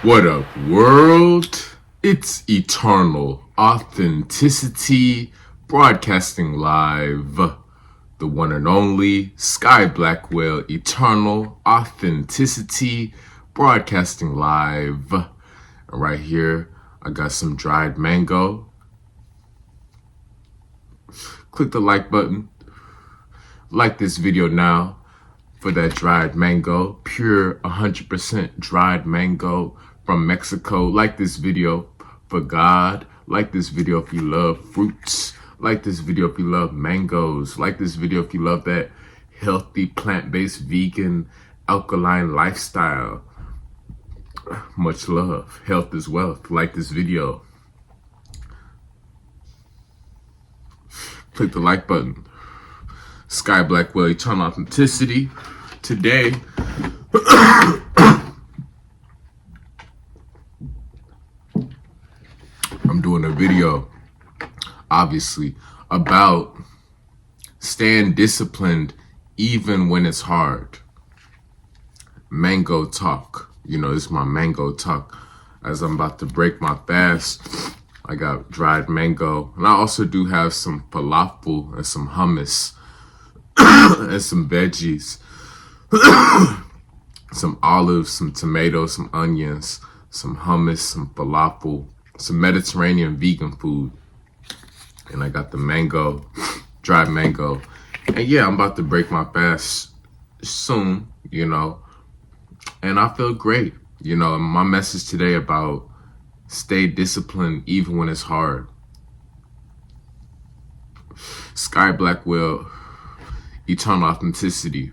What up, world? It's Eternal Authenticity, broadcasting live. The one and only Sky Blackwell, Eternal Authenticity, broadcasting live. And right here, I got some dried mango. Click the like button. Like this video now for that dried mango, pure 100% dried mango from Mexico. Like this video for God. Like this video if you love fruits. Like this video if you love mangoes. Like this video if you love that healthy, plant-based, vegan, alkaline lifestyle. Much love. Health is wealth. Like this video. Click the like button. Sky Blackwell, Eternal Authenticity. Today, I'm doing a video, obviously, about staying disciplined even when it's hard. Mango talk. You know, this is my mango talk. As I'm about to break my fast, I got dried mango. And I also do have some falafel and some hummus and some veggies. Some olives, some tomatoes, some onions, some hummus, some falafel, some Mediterranean vegan food. And I got the mango, dried mango. And yeah, I'm about to break my fast soon, you know. And I feel great. You know, my message today about stay disciplined even when it's hard. Sky Blackwell, Eternal Authenticity.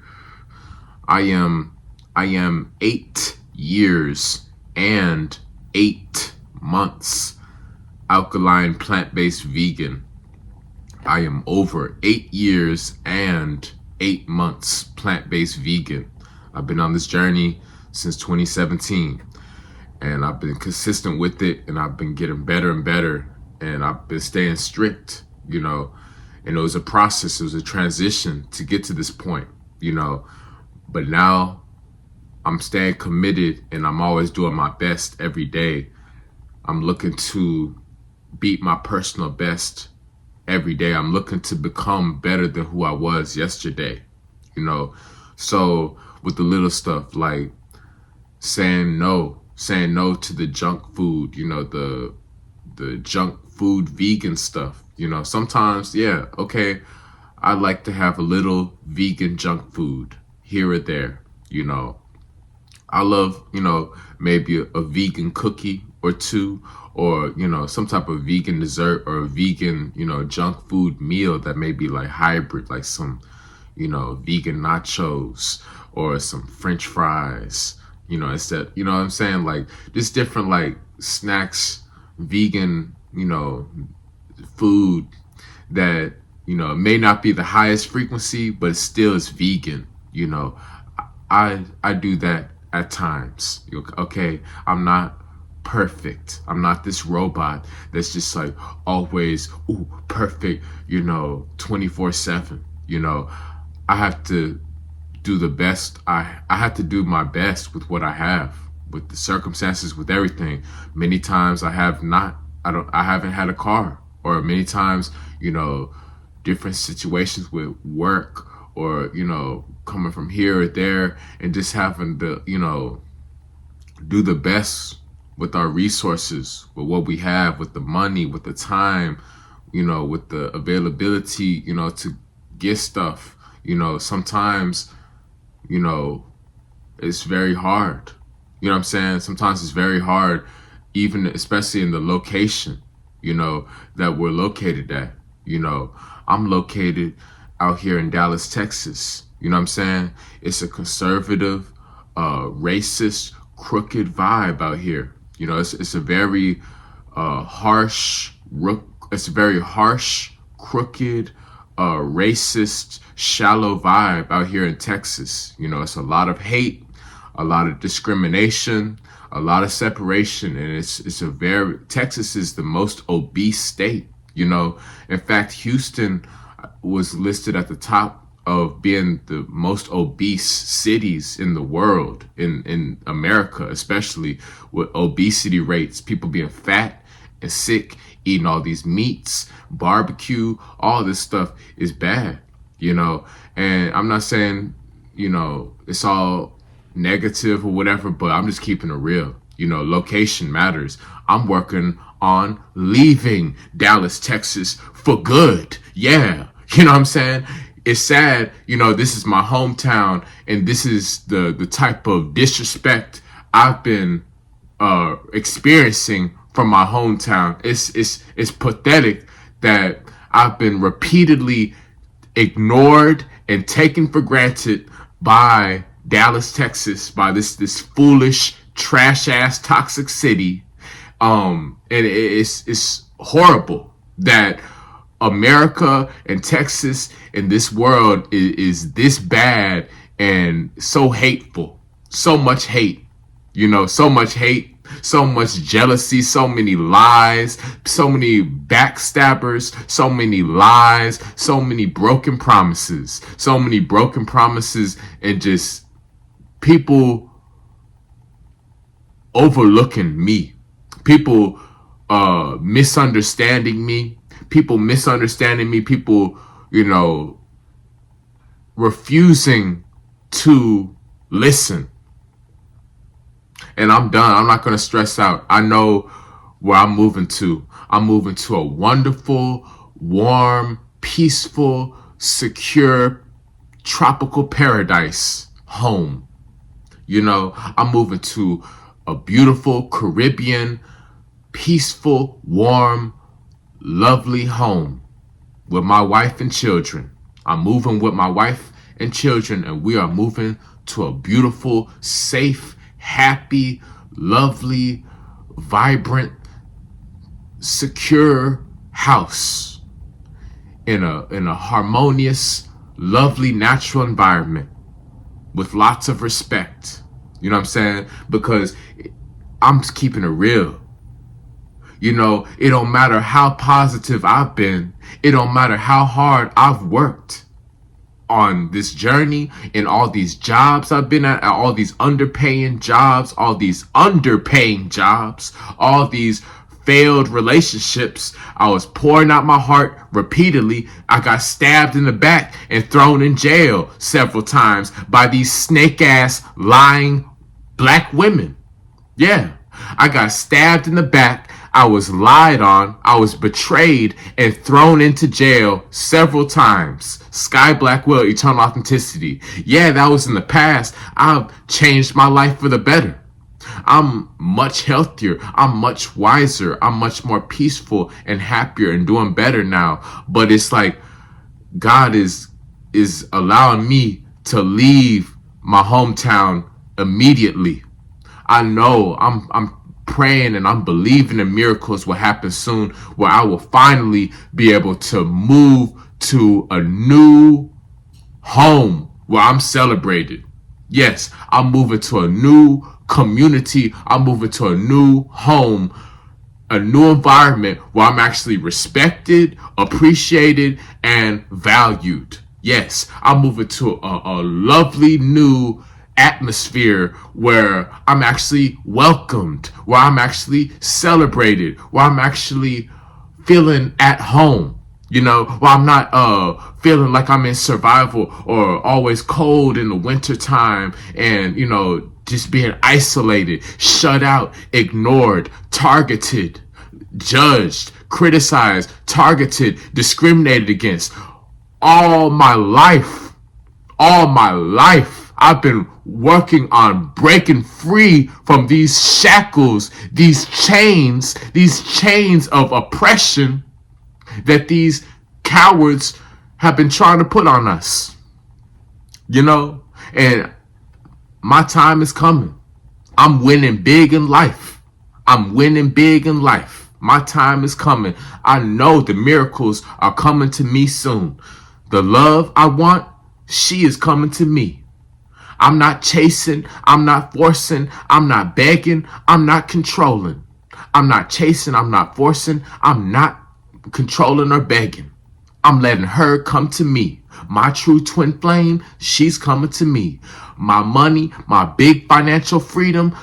I am 8 years and 8 months alkaline plant-based vegan. I am over 8 years and 8 months plant-based vegan. I've been on this journey since 2017 and I've been consistent with it, and I've been getting better and better, and I've been staying strict, you know. And it was a process, it was a transition to get to this point, you know. But now I'm staying committed and I'm always doing my best every day. I'm looking to beat my personal best every day. I'm looking to become better than who I was yesterday, you know. So with the little stuff like saying no to the junk food, you know, the junk food vegan stuff, you know. Sometimes, yeah, okay, I like to have a little vegan junk food here or there, you know. I love, you know, maybe a vegan cookie or two, or, you know, some type of vegan dessert or a vegan, you know, junk food meal that may be like hybrid, like some, you know, vegan nachos or some French fries, you know, instead, you know what I'm saying? Like just different like snacks, vegan, you know, food that, you know, may not be the highest frequency, but still is vegan. You know, I do that at times. Okay, I'm not perfect. I'm not this robot that's just like always perfect, you know, 24/7. You know, I have to do the best. I have to do my best with what I have, with the circumstances, with everything. Many times I haven't had a car, or many times, you know, different situations with work, or, you know, coming from here or there, and just having to, you know, do the best with our resources, with what we have, with the money, with the time, you know, with the availability, you know, to get stuff. You know, sometimes, you know, it's very hard. You know what I'm saying? Sometimes it's very hard, even especially in the location, you know, that we're located at. You know, I'm located out here in Dallas, Texas. You know what I'm saying? It's a conservative, racist, crooked vibe out here. You know, it's a very harsh, crooked, racist, shallow vibe out here in Texas. You know, it's a lot of hate, a lot of discrimination, a lot of separation, and Texas is the most obese state. You know, in fact, Houston was listed at the top of being the most obese cities in the world, in America, especially with obesity rates, people being fat and sick, eating all these meats, barbecue, all this stuff is bad, you know. And I'm not saying, you know, it's all negative or whatever, but I'm just keeping it real. You know, location matters. I'm working on leaving Dallas, Texas for good. Yeah. You know what I'm saying? It's sad, you know, this is my hometown, and this is the type of disrespect I've been experiencing from my hometown. It's pathetic that I've been repeatedly ignored and taken for granted by Dallas, Texas, by this foolish, trash ass, toxic city. And it's horrible that America and Texas and this world is this bad and so hateful. So much hate, you know, so much hate, so much jealousy, so many lies, so many backstabbers, so many lies, so many broken promises, and just people overlooking me, people misunderstanding me, people, you know, refusing to listen. And I'm done. I'm not going to stress out. I know where I'm moving to. I'm moving to a wonderful, warm, peaceful, secure, tropical paradise home. You know, I'm moving to a beautiful Caribbean, peaceful, warm, lovely home with my wife and children. I'm moving with my wife and children, and we are moving to a beautiful, safe, happy, lovely, vibrant, secure house in a harmonious, lovely, natural environment with lots of respect. You know what I'm saying? Because I'm just keeping it real. You know, it don't matter how positive I've been. It don't matter how hard I've worked on this journey and all these jobs I've been at, all these underpaying jobs, all these failed relationships. I was pouring out my heart repeatedly. I got stabbed in the back and thrown in jail several times by these snake ass lying black women. Yeah, I got stabbed in the back. I was lied on, I was betrayed, and thrown into jail several times. Sky Blackwell, eternal authenticity. Yeah, that was in the past. I've changed my life for the better. I'm much healthier. I'm much wiser. I'm much more peaceful and happier and doing better now. But it's like God is allowing me to leave my hometown immediately. I know I'm praying and I'm believing in miracles will happen soon, where I will finally be able to move to a new home where I'm celebrated. Yes, I'm moving to a new community. I'm moving to a new home, a new environment where I'm actually respected, appreciated, and valued. Yes, I'm moving to a lovely new atmosphere where I'm actually welcomed, where I'm actually celebrated, where I'm actually feeling at home. You know, where I'm not feeling like I'm in survival or always cold in the winter time and, you know, just being isolated, shut out, ignored, targeted, judged, criticized, targeted, discriminated against. All my life, I've been working on breaking free from these shackles, these chains of oppression that these cowards have been trying to put on us. You know, and my time is coming. I'm winning big in life. My time is coming. I know the miracles are coming to me soon. The love I want, she is coming to me. I'm not chasing. I'm not forcing. I'm not begging. I'm not controlling. I'm not chasing. I'm not forcing. I'm not controlling or begging. I'm letting her come to me. My true twin flame, she's coming to me. My money, my big financial freedom,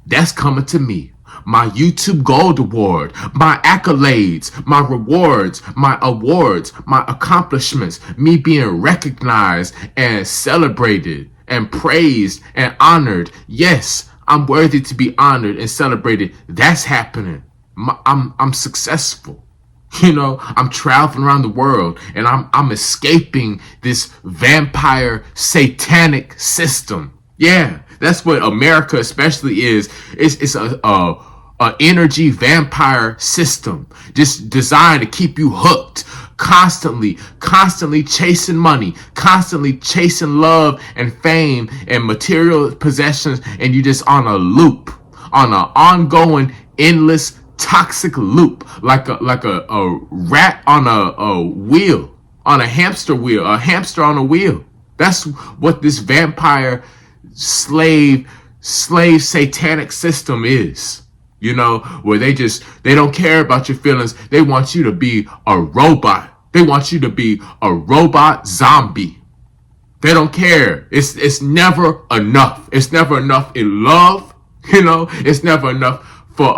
that's coming to me. My YouTube Gold Award, my accolades, my rewards, my awards, my accomplishments, me being recognized and celebrated and praised and honored. Yes, I'm worthy to be honored and celebrated. That's happening. I'm successful. I'm traveling around the world and I'm escaping this vampire satanic system. Yeah, that's what America especially is. It's a energy vampire system just designed to keep you hooked, constantly chasing money, constantly chasing love and fame and material possessions, and you just on a loop, on an ongoing, endless, toxic loop, like a rat on a wheel, on a hamster wheel, a hamster on a wheel. That's what this vampire slave satanic system is. Where they don't care about your feelings. They want you to be a robot. They want you to be a robot zombie. They don't care. It's never enough. It's never enough in love. It's never enough for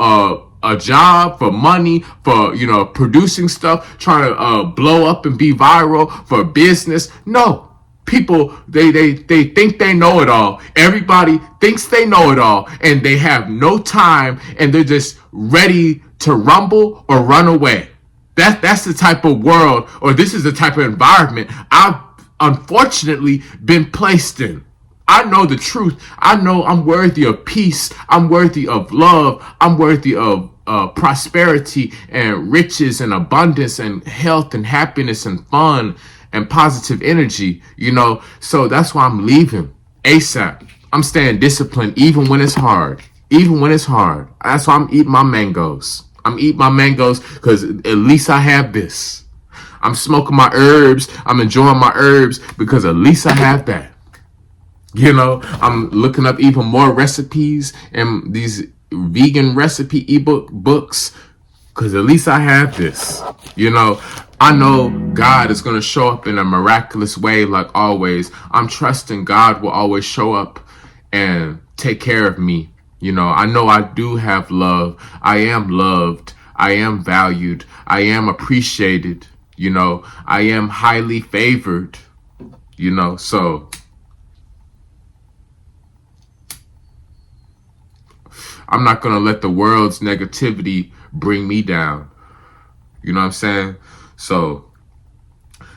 a job, for money, for producing stuff, trying to blow up and be viral, for business. No. People, they think they know it all. Everybody thinks they know it all, and they have no time, and they're just ready to rumble or run away. That's the type of world, or this is the type of environment I've unfortunately been placed in. I know the truth. I know I'm worthy of peace. I'm worthy of love. I'm worthy of prosperity and riches and abundance and health and happiness and fun and positive energy, so that's why I'm leaving ASAP. I'm staying disciplined even when it's hard. Even when it's hard. That's why I'm eating my mangoes. I'm eating my mangoes because at least I have this. I'm smoking my herbs. I'm enjoying my herbs because at least I have that. I'm looking up even more recipes and these vegan recipe ebook books because at least I have this. I know God is going to show up in a miraculous way like always. I'm trusting God will always show up and take care of me. I know I do have love. I am loved. I am valued. I am appreciated. I am highly favored. So I'm not going to let the world's negativity bring me down. You know what I'm saying? So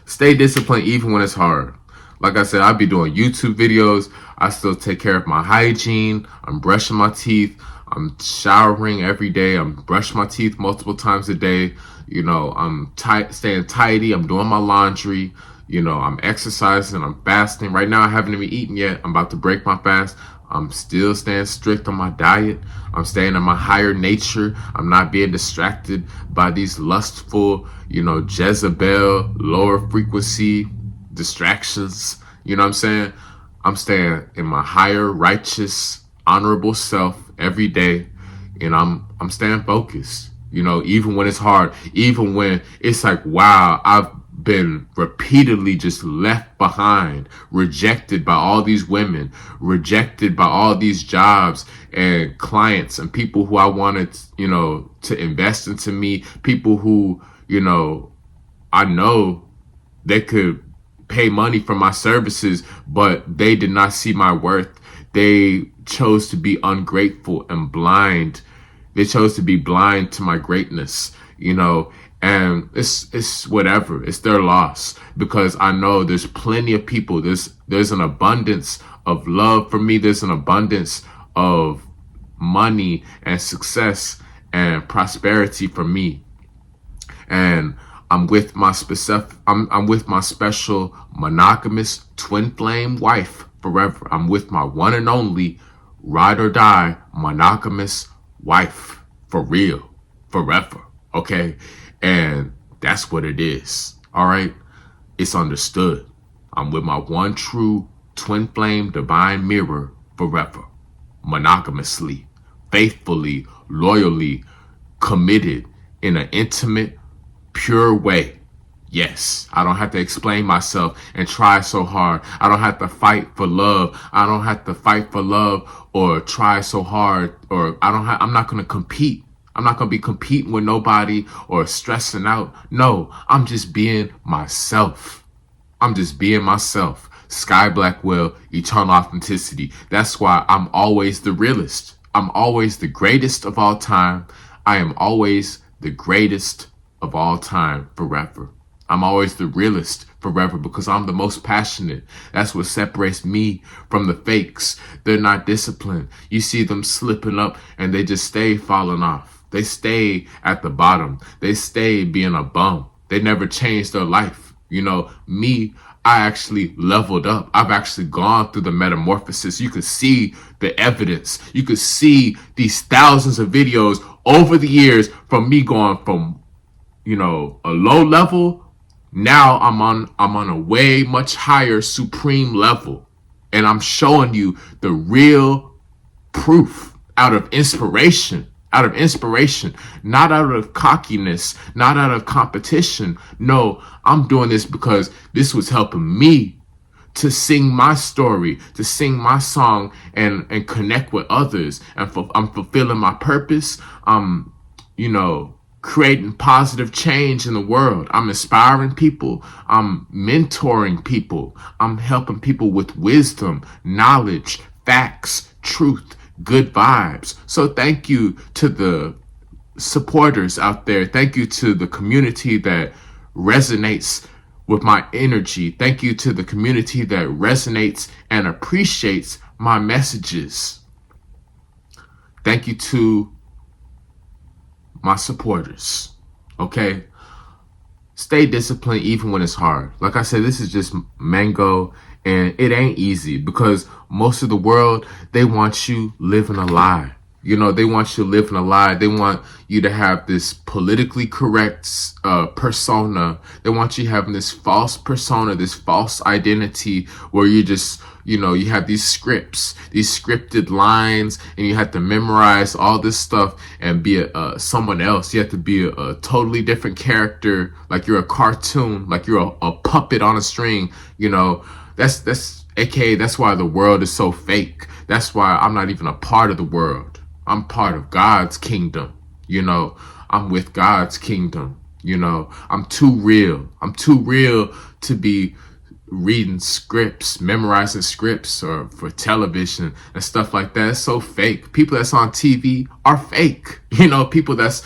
stay disciplined even when it's hard. Like I said, I'll be doing YouTube videos. I still take care of my hygiene. I'm brushing my teeth. I'm showering every day. I'm brushing my teeth multiple times a day. I'm staying tidy. I'm doing my laundry. I'm exercising. I'm fasting. Right now, I haven't even eaten yet. I'm about to break my fast. I'm still staying strict on my diet. I'm staying in my higher nature. I'm not being distracted by these lustful, Jezebel, lower frequency distractions. You know what I'm saying? I'm staying in my higher, righteous, honorable self every day. And I'm staying focused. Even when it's hard, even when it's like, wow, I've been repeatedly just left behind, rejected by all these women, rejected by all these jobs and clients and people who I wanted, to invest into me, people who, I know they could pay money for my services, but they did not see my worth. They chose to be ungrateful and blind. They chose to be blind to my greatness, and it's whatever. It's their loss because I know there's plenty of people. There's an abundance of love for me. There's an abundance of money and success and prosperity for me. And I'm with my special monogamous twin flame wife forever. I'm with my one and only ride or die monogamous wife for real, forever. Okay. And that's what it is. All right. It's understood. I'm with my one true twin flame divine mirror forever, monogamously, faithfully, loyally, committed in an intimate, pure way. Yes, I don't have to explain myself and try so hard. I don't have to fight for love. I don't have to fight for love or try so hard, or I'm not going to compete. I'm not going to be competing with nobody or stressing out. No, I'm just being myself. I'm just being myself. Sky Blackwell, eternal authenticity. That's why I'm always the realest. I'm always the greatest of all time. I am always the greatest of all time forever. I'm always the realest forever because I'm the most passionate. That's what separates me from the fakes. They're not disciplined. You see them slipping up and they just stay falling off. They stay at the bottom. They stay being a bum. They never change their life. You know, me, I actually leveled up. I've actually gone through the metamorphosis. You could see the evidence. You could see these thousands of videos over the years from me going from, you know, a low level. Now I'm on a way much higher supreme level. And I'm showing you the real proof out of inspiration, not out of cockiness, not out of competition. No, I'm doing this because this was helping me to sing my story, to sing my song and connect with others. And I'm fulfilling my purpose. You know, creating positive change in the world. I'm inspiring people. I'm mentoring people. I'm helping people with wisdom, knowledge, facts, truth, good vibes. So thank you to the supporters out there. Thank you to the community that resonates with my energy. Thank you to the community that resonates and appreciates my messages. Thank you to my supporters. Okay? Stay disciplined even when it's hard. Like I said, this is just Mango, and it ain't easy because most of the world, they want you living a lie. You know, they want you living a lie. They want you to have this politically correct persona. They want you having this false persona, this false identity where you just, you know, you have these scripts, these scripted lines, and you have to memorize all this stuff and be someone else. You have to be a totally different character, like you're a cartoon, like you're a puppet on a string. You know, that's AKA, that's why the world is so fake. That's why I'm not even a part of the world. I'm part of God's kingdom. You know, I'm with God's kingdom. You know, I'm too real. I'm too real to be reading scripts, memorizing scripts or for television and stuff like that. It's so fake. People that's on TV are fake. You know, people that's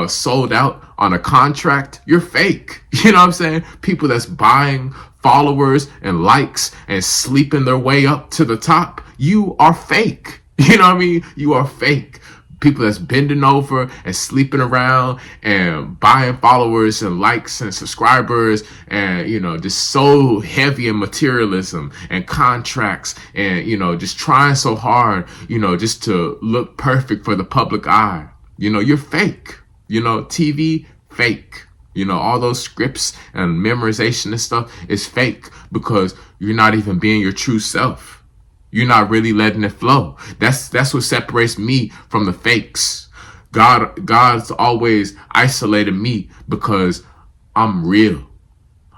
sold out on a contract, you're fake. You know what I'm saying? People that's buying followers and likes and sleeping their way up to the top, you are fake. You know what I mean? You are fake. People that's bending over and sleeping around and buying followers and likes and subscribers and, you know, just so heavy in materialism and contracts and, you know, just trying so hard, you know, just to look perfect for the public eye. You know, you're fake. You know, TV, fake. You know, all those scripts and memorization and stuff is fake because you're not even being your true self. You're not really letting it flow. That's what separates me from the fakes. God's always isolated me because I'm real.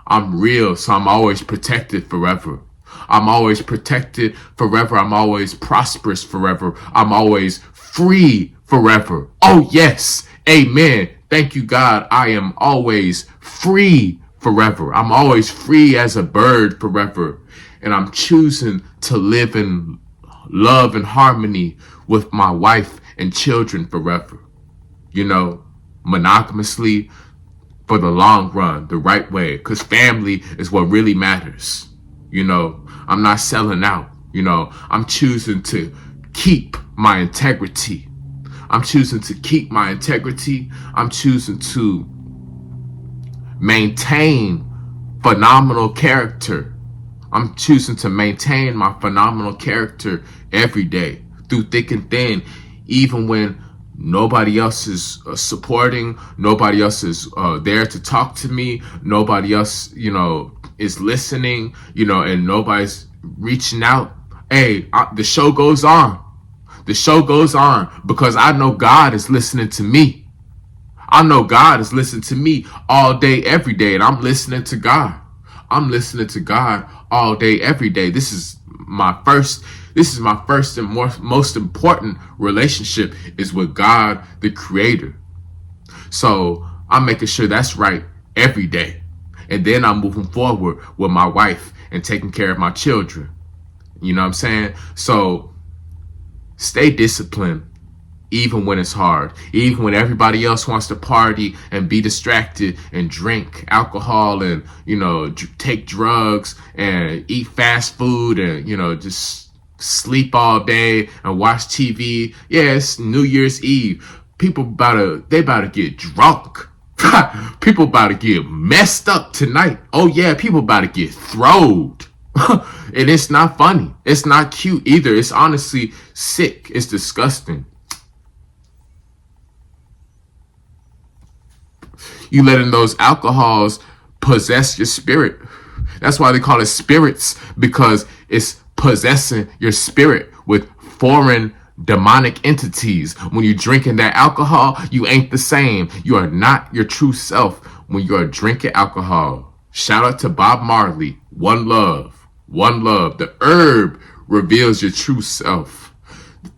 I'm real, so I'm always protected forever. I'm always protected forever. I'm always prosperous forever. I'm always free forever. Oh, yes. Amen. Thank you, God. I am always free forever. I'm always free as a bird forever. And I'm choosing to live in love and harmony with my wife and children forever. You know, monogamously for the long run, the right way. Because family is what really matters. You know, I'm not selling out. You know, I'm choosing to keep my integrity. I'm choosing to keep my integrity. I'm choosing to maintain phenomenal character. I'm choosing to maintain my phenomenal character every day through thick and thin, even when nobody else is supporting, nobody else is there to talk to me, nobody else, you know, is listening, you know, and nobody's reaching out. Hey, the show goes on. The show goes on because I know God is listening to me. I know God is listening to me all day, every day, and I'm listening to God. I'm listening to God all day, every day. This is my first and most important relationship is with God, the Creator. So I'm making sure that's right every day. And then I'm moving forward with my wife and taking care of my children. You know what I'm saying? So stay disciplined even when it's hard, even when everybody else wants to party and be distracted and drink alcohol and, take drugs and eat fast food and, just sleep all day and watch TV. Yeah, it's New Year's Eve. They about to get drunk. People about to get messed up tonight. Oh yeah, people about to get throwed. And it's not funny. It's not cute either. It's honestly sick. It's disgusting. You letting those alcohols possess your spirit. That's why they call it spirits, because it's possessing your spirit with foreign demonic entities. When you're drinking that alcohol, you ain't the same. You are not your true self when you are drinking alcohol. Shout out to Bob Marley. One love. One love. The herb reveals your true self.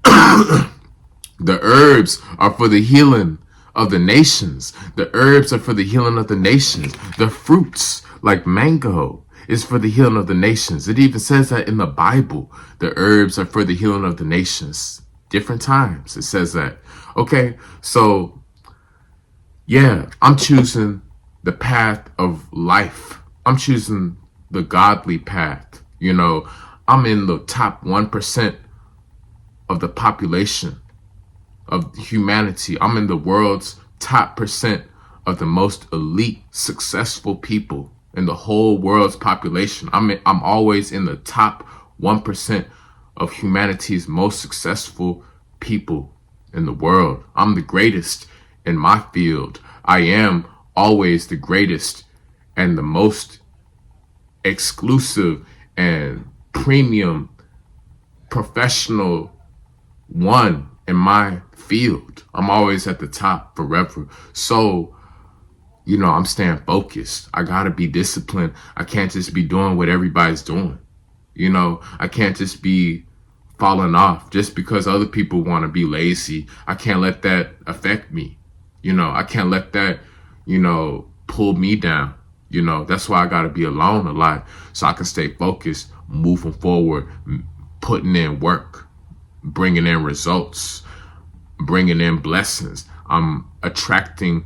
The herbs are for the healing of the nations. The herbs are for the healing of the nations. The fruits, like mango, is for the healing of the nations. It even says that in the Bible. The herbs are for the healing of the nations. Different times it says that. Okay, so yeah, I'm choosing the path of life. I'm choosing the godly path. I'm in the top 1% of the population of humanity. I'm in the world's top percent of the most elite, successful people in the whole world's population. I'm always in the top 1% of humanity's most successful people in the world. I'm the greatest in my field. I am always the greatest and the most exclusive and premium professional one in my field. I'm always at the top forever. So, I'm staying focused. I gotta be disciplined. I can't just be doing what everybody's doing. I can't just be falling off just because other people want to be lazy. I can't let that affect me. I can't let that, pull me down. That's why I gotta be alone a lot so I can stay focused, moving forward, putting in work, bringing in results, bringing in blessings. I'm attracting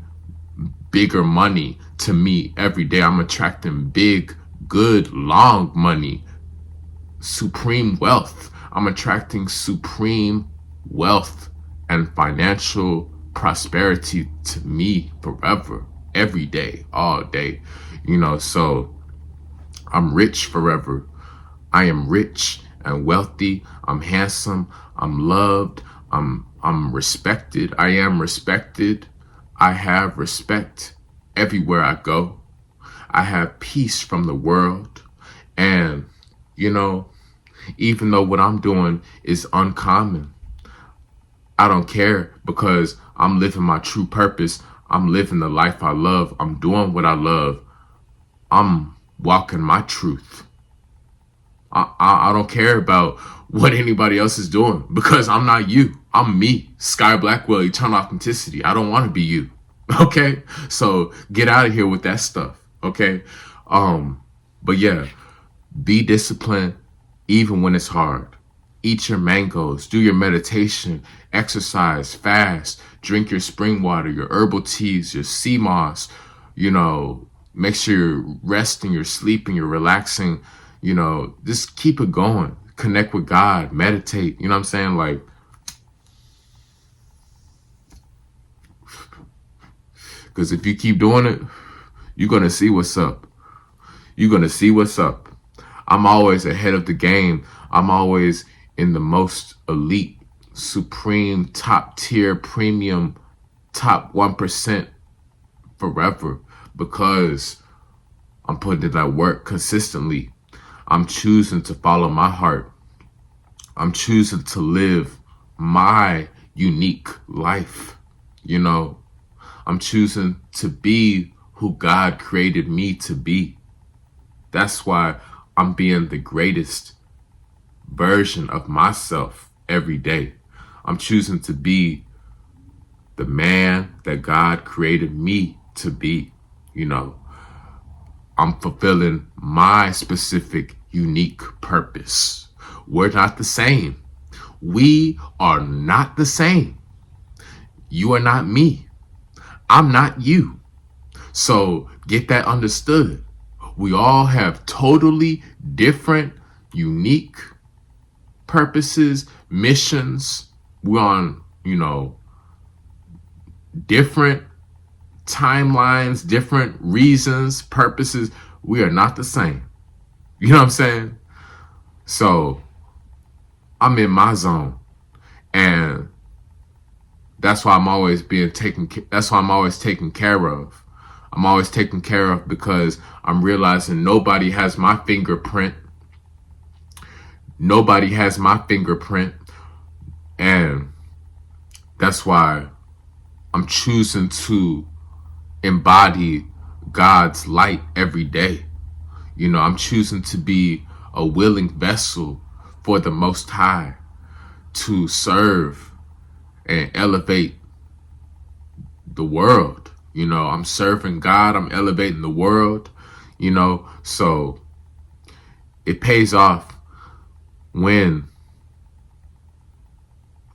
bigger money to me every day. I'm attracting big, good, long money, supreme wealth. I'm attracting supreme wealth and financial prosperity to me forever, every day, all day. So I'm rich forever. I am rich and wealthy. I'm handsome. I'm loved. I'm respected. I am respected. I have respect everywhere I go. I have peace from the world. And, even though what I'm doing is uncommon, I don't care because I'm living my true purpose. I'm living the life I love. I'm doing what I love. I'm walking my truth. I don't care about what anybody else is doing because I'm not you. I'm me, Sky Blackwell, eternal authenticity. I don't want to be you. Okay? So get out of here with that stuff. Okay? But yeah, be disciplined even when it's hard. Eat your mangoes, do your meditation, exercise, fast, drink your spring water, your herbal teas, your sea moss, make sure you're resting, you're sleeping, you're relaxing, just keep it going. Connect with God, meditate, you know what I'm saying? Like, because if you keep doing it, you're going to see what's up. You're going to see what's up. I'm always ahead of the game. I'm always in the most elite, supreme, top tier, premium, top 1% forever because I'm putting in that work consistently. I'm choosing to follow my heart. I'm choosing to live my unique life. I'm I'm choosing to be who God created me to be. That's why I'm being the greatest version of myself every day. I'm choosing to be the man that God created me to be. You know, I'm fulfilling my specific, unique purpose. We're not the same. We are not the same. You are not me. I'm not you. So get that understood. We all have totally different, unique purposes, missions. We're on, different timelines, different reasons, purposes. We are not the same. You know what I'm saying? So I'm in my zone, and that's why I'm always that's why I'm always taken care of. I'm always taken care of because I'm realizing nobody has my fingerprint. Nobody has my fingerprint. And that's why I'm choosing to embody God's light every day. I'm choosing to be a willing vessel for the Most High to serve and elevate the world. I'm serving God. I'm elevating the world, so it pays off when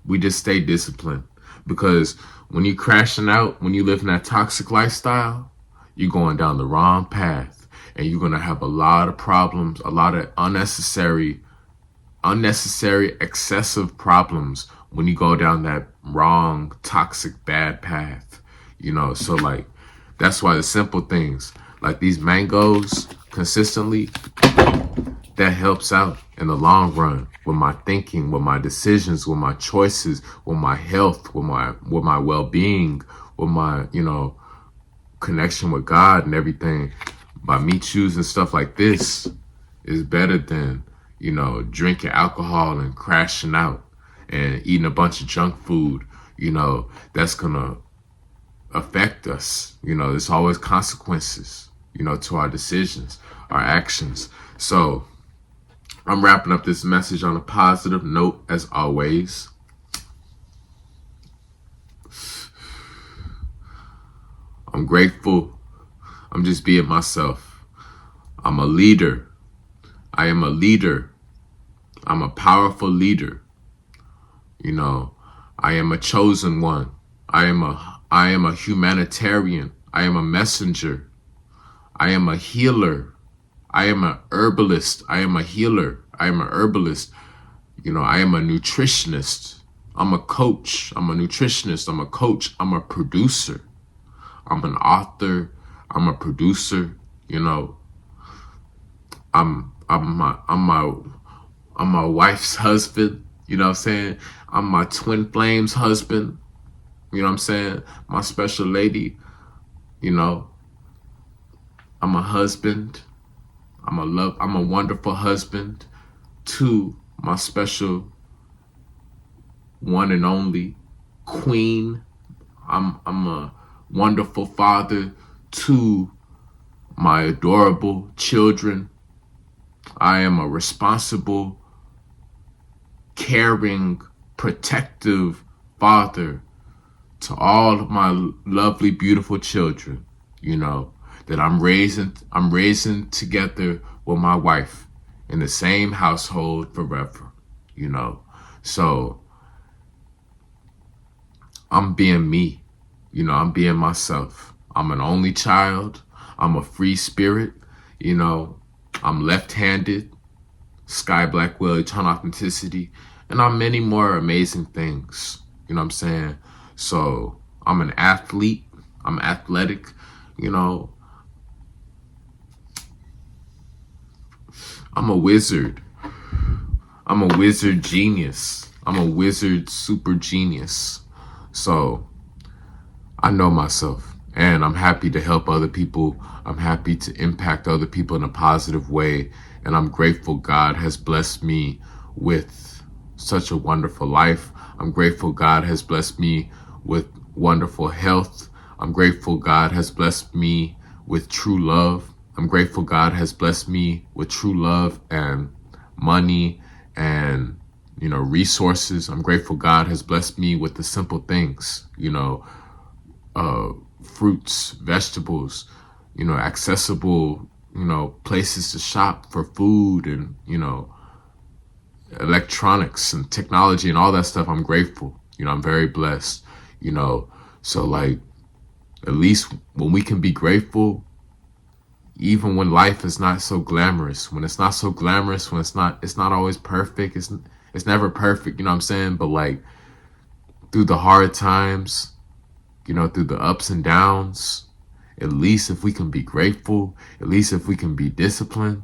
we just stay disciplined. Because when you're crashing out, when you live in that toxic lifestyle, you're going down the wrong path, and you're going to have a lot of problems, a lot of unnecessary, excessive problems when you go down that wrong, toxic, bad path. So like, that's why the simple things like these mangoes consistently, that helps out in the long run with my thinking, with my decisions, with my choices, with my health, with my well-being, with my, connection with God and everything. By me choosing stuff like this is better than, drinking alcohol and crashing out and eating a bunch of junk food. That's gonna affect us. There's always consequences, to our decisions, our actions. So I'm wrapping up this message on a positive note as always. I'm grateful. I'm just being myself. I'm a leader. I am a leader. I'm a powerful leader. I am a chosen one. I am a humanitarian. I am a messenger. I am a healer. I am a herbalist. I am a healer. I am a herbalist. I am a nutritionist. I'm a coach. I'm a nutritionist. I'm a coach. I'm a producer. I'm an author. I'm a producer. I'm my wife's husband. You know what I'm saying? I'm my twin flames husband. You know what I'm saying? My special lady. I'm a husband. I'm a wonderful husband to my special one and only queen. I'm a wonderful father to my adorable children. I am a responsible, caring, protective father to all of my lovely, beautiful children, that I'm raising together with my wife in the same household forever, So I'm being me, I'm being myself. I'm an only child. I'm a free spirit, I'm left-handed, Sky Blackwell, eternal authenticity, and I'm many more amazing things, you know what I'm saying? So I'm an athlete. I'm athletic, I'm a wizard. I'm a wizard genius. I'm a wizard super genius. So I know myself, and I'm happy to help other people. I'm happy to impact other people in a positive way. And I'm grateful God has blessed me with such a wonderful life. I'm grateful God has blessed me with wonderful health. I'm grateful God has blessed me with true love. I'm grateful God has blessed me with true love and money and, resources. I'm grateful God has blessed me with the simple things, fruits, vegetables, accessible, places to shop for food and, electronics and technology and all that stuff. I'm grateful. I'm very blessed, so like, at least when we can be grateful, even when life is not so glamorous, when it's not so glamorous, when it's not always perfect. It's never perfect. You know what I'm saying? But like through the hard times, through the ups and downs, at least if we can be grateful, at least if we can be disciplined,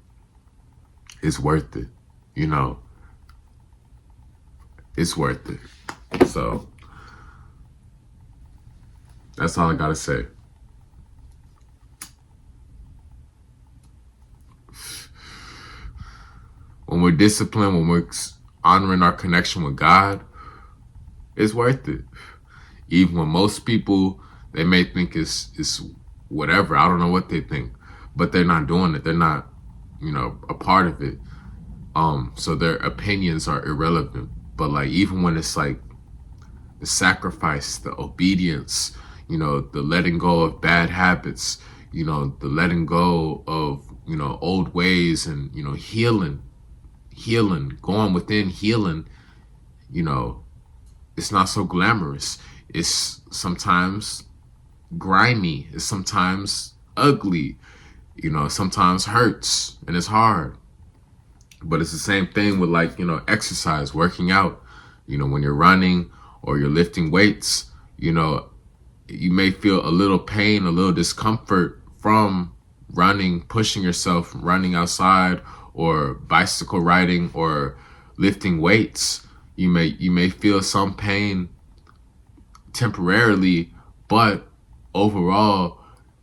it's worth it. It's worth it. So that's all I gotta say. When we're disciplined, when we're honoring our connection with God, it's worth it. Even when most people, they may think it's whatever. I don't know what they think, but they're not doing it. They're not, a part of it. So their opinions are irrelevant. But like, even when it's like the sacrifice, the obedience, the letting go of bad habits, the letting go of, old ways and, healing, going within healing, it's not so glamorous. It's sometimes grimy. It's sometimes ugly, sometimes hurts and it's hard. But it's the same thing with like, exercise, working out, when you're running or you're lifting weights, you may feel a little pain, a little discomfort from running, pushing yourself, running outside or bicycle riding or lifting weights. You may feel some pain temporarily, but overall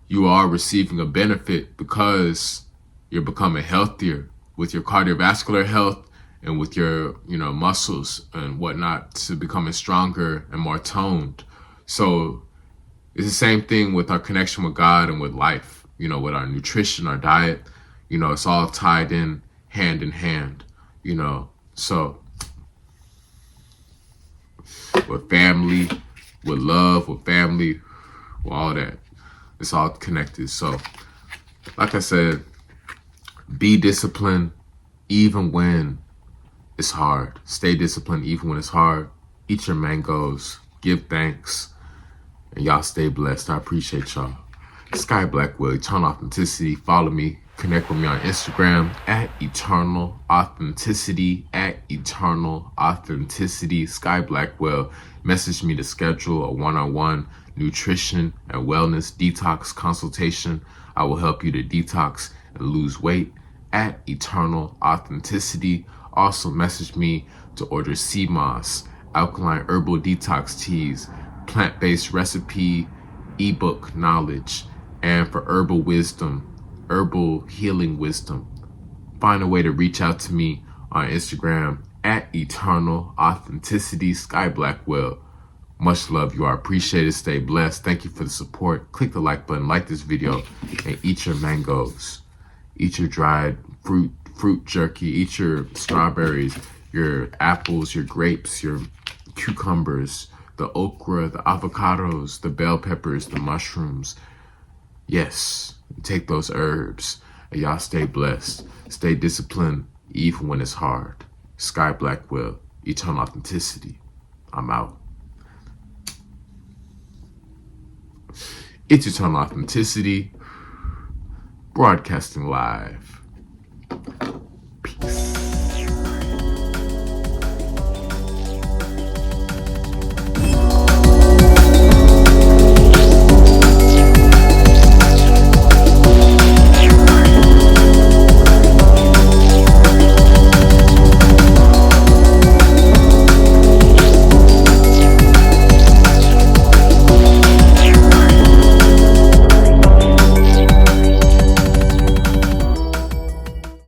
you are receiving a benefit because you're becoming healthier with your cardiovascular health and with your, muscles and whatnot, to becoming stronger and more toned. So it's the same thing with our connection with God and with life, with our nutrition, our diet, it's all tied in hand, so with family, with love, with family, with all that, it's all connected. So like I said, be disciplined even when it's hard. Stay disciplined even when it's hard. Eat your mangoes, give thanks, and y'all stay blessed. I appreciate y'all. Sky Blackwell, Eternal Authenticity. Follow me. Connect with me on Instagram at Eternal Authenticity, at Eternal Authenticity. Sky Blackwell. Message me to schedule a one-on-one nutrition and wellness detox consultation. I will help you to detox and lose weight at Eternal Authenticity. Also message me to order sea moss, alkaline herbal detox teas, plant-based recipe, ebook knowledge, and for herbal wisdom, herbal healing wisdom. Find a way to reach out to me on Instagram at Eternal Authenticity. Sky Blackwell. Much love. You are appreciated. Stay blessed. Thank you for the support. Click the like button, like this video, and eat your mangoes. Eat your dried fruit jerky. Eat your strawberries, your apples, your grapes, your cucumbers, the okra, the avocados, the bell peppers, the mushrooms. Yes, take those herbs. And y'all stay blessed. Stay disciplined even when it's hard. Sky Blackwell, Eternal Authenticity. I'm out. It's Eternal Authenticity, broadcasting live.